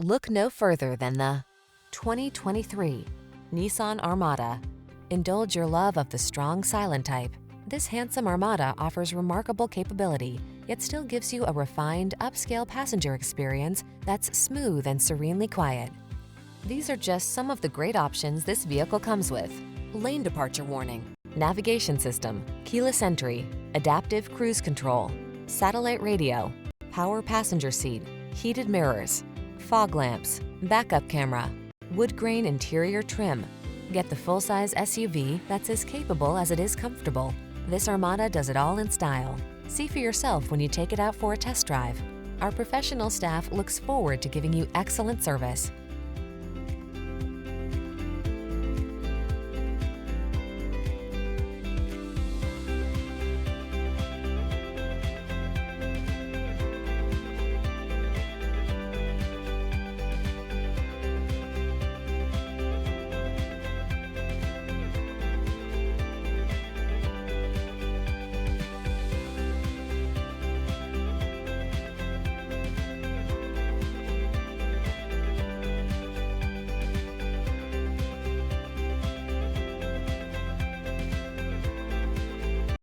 Look no further than the 2023 Nissan Armada. Indulge your love of the strong silent type. This handsome Armada offers remarkable capability, yet still gives you a refined, upscale passenger experience that's smooth and serenely quiet. These are just some of the great options this vehicle comes with: lane departure warning, navigation system, keyless entry, adaptive cruise control, satellite radio, power passenger seat, heated mirrors, fog lamps, backup camera, woodgrain interior trim. Get the full-size SUV that's as capable as it is comfortable. This Armada does it all in style. See for yourself when you take it out for a test drive. Our professional staff looks forward to giving you excellent service.